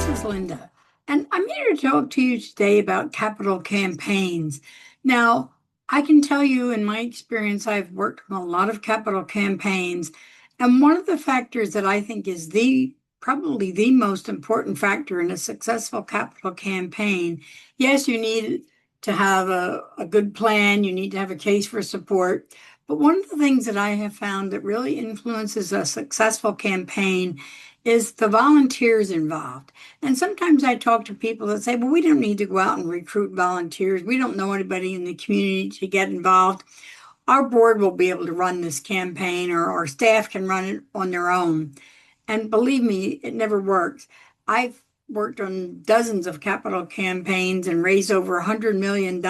is Linda, and I'm here to talk to you today about capital campaigns. Now, I can tell you in my experience, I've worked on a lot of capital campaigns, and one of the factors that I think is probably the most important factor in a successful capital campaign. Yes, you need to have a good plan, you need to have a case for support. But one of the things that I have found that really influences a successful campaign is the volunteers involved. And sometimes I talk to people that say, well, we don't need to go out and recruit volunteers. We don't know anybody in the community to get involved. Our board will be able to run this campaign, or our staff can run it on their own. And believe me, it never works. I've worked on dozens of capital campaigns and raised over $100 million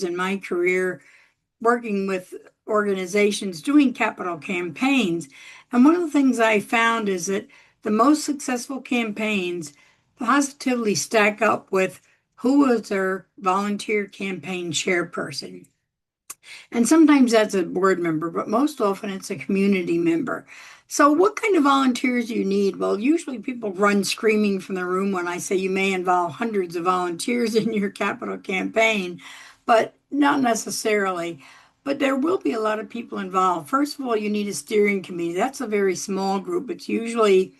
in my career working with organizations doing capital campaigns. And one of the things I found is that the most successful campaigns positively stack up with who was their volunteer campaign chairperson. And sometimes that's a board member, but most often it's a community member. So, what kind of volunteers do you need? Well, usually people run screaming from the room when I say you may involve hundreds of volunteers in your capital campaign, but not necessarily. But there will be a lot of people involved. First of all, you need a steering committee. That's a very small group. It's usually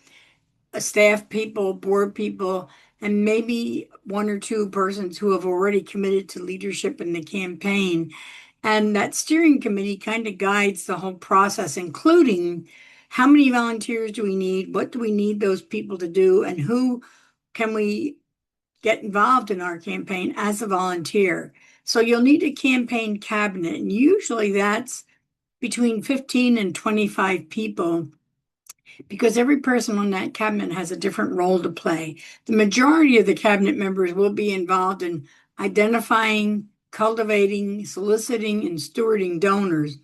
a staff people, board people, and maybe one or two persons who have already committed to leadership in the campaign. And that steering committee kind of guides the whole process, including how many volunteers do we need? What do we need those people to do? And who can we get involved in our campaign as a volunteer? So you'll need a campaign cabinet, and usually that's between 15 and 25 people because every person on that cabinet has a different role to play. The majority of the cabinet members will be involved in identifying, cultivating, soliciting, and stewarding donors.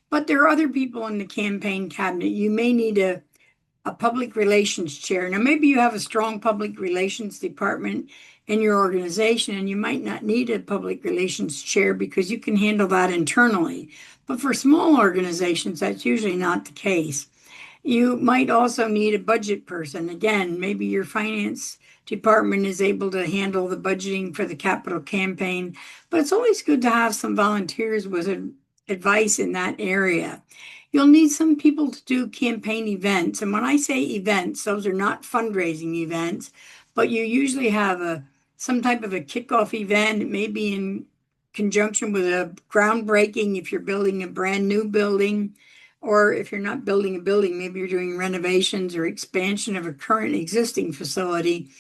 But there are other people in the campaign cabinet. You may need a public relations chair. Now, maybe you have a strong public relations department in your organization, and you might not need a public relations chair because you can handle that internally. But for small organizations, that's usually not the case. You might also need a budget person. Again, maybe your finance department is able to handle the budgeting for the capital campaign, but it's always good to have some volunteers with advice in that area. You'll need some people to do campaign events. And when I say events, those are not fundraising events, but you usually have some type of a kickoff event. It may be in conjunction with a groundbreaking if you're building a brand new building, or if you're not building a building, maybe you're doing renovations or expansion of a current existing facility.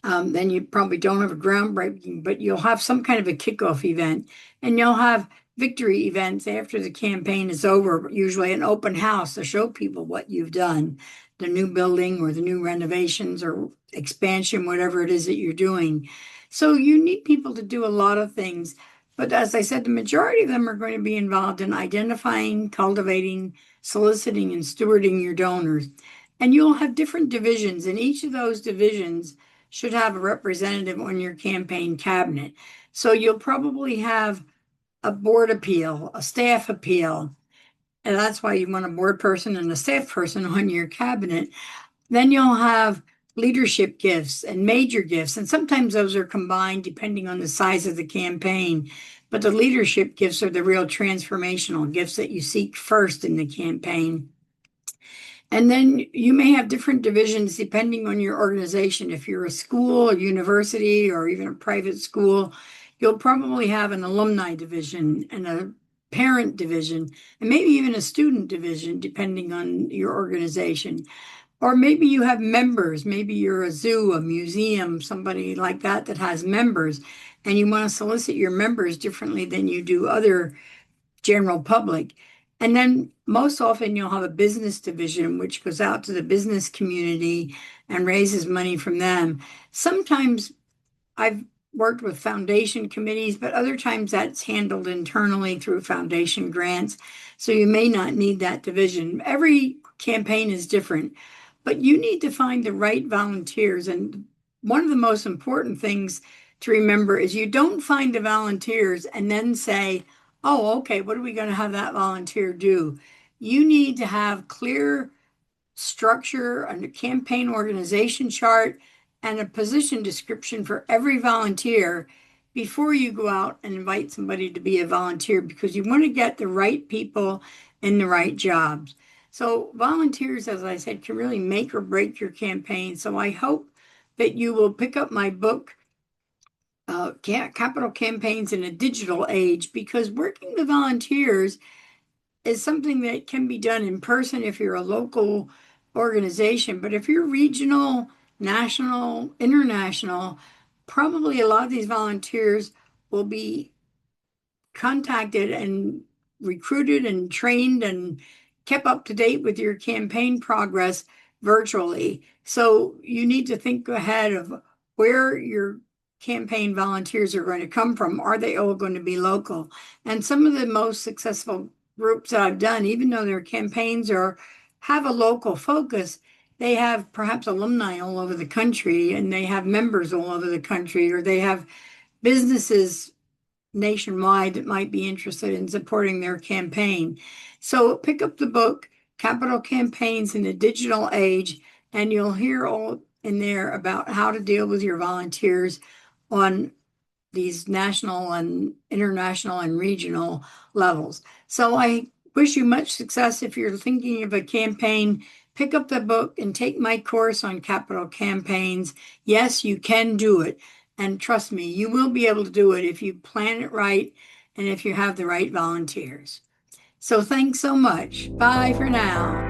Then you probably don't have a groundbreaking, but you'll have some kind of a kickoff event, and you'll have victory events after the campaign is over, usually an open house to show people what you've done, the new building or the new renovations or expansion, whatever it is that you're doing. So you need people to do a lot of things. But as I said, the majority of them are going to be involved in identifying, cultivating, soliciting, and stewarding your donors. And you'll have different divisions, and each of those divisions should have a representative on your campaign cabinet. So you'll probably have a board appeal, a staff appeal, and that's why you want a board person and a staff person on your cabinet. Then you'll have leadership gifts and major gifts, and sometimes those are combined depending on the size of the campaign. But the leadership gifts are the real transformational gifts that you seek first in the campaign. And then you may have different divisions depending on your organization. If you're a school, a university, or even a private school, you'll probably have an alumni division and a parent division, and maybe even a student division, depending on your organization. Or maybe you have members. Maybe you're a zoo, a museum, somebody like that that has members, and you want to solicit your members differently than you do other general public. And then most often you'll have a business division, which goes out to the business community and raises money from them. Sometimes I've worked with foundation committees, but other times that's handled internally through foundation grants. So you may not need that division. Every campaign is different, but you need to find the right volunteers. And one of the most important things to remember is you don't find the volunteers and then say, oh, okay, what are we going to have that volunteer do? You need to have clear structure and a campaign organization chart and a position description for every volunteer before you go out and invite somebody to be a volunteer because you want to get the right people in the right jobs. So, volunteers, as I said, can really make or break your campaign. So, I hope that you will pick up my book, Capital Campaigns in a Digital Age, because working with volunteers is something that can be done in person if you're a local organization. But if you're regional, national, international, probably a lot of these volunteers will be contacted and recruited and trained and kept up to date with your campaign progress virtually. So you need to think ahead of where your campaign volunteers are going to come from. Are they all going to be local? And some of the most successful groups that I've done, even though their campaigns are have a local focus, they have perhaps alumni all over the country and they have members all over the country, or they have businesses nationwide that might be interested in supporting their campaign. So pick up the book, Capital Campaigns in the Digital Age, and you'll hear all in there about how to deal with your volunteers on these national and international and regional levels. So I wish you much success if you're thinking of a campaign. Pick up the book and take my course on capital campaigns. Yes, you can do it. And trust me, you will be able to do it if you plan it right and if you have the right volunteers. So thanks so much. Bye for now.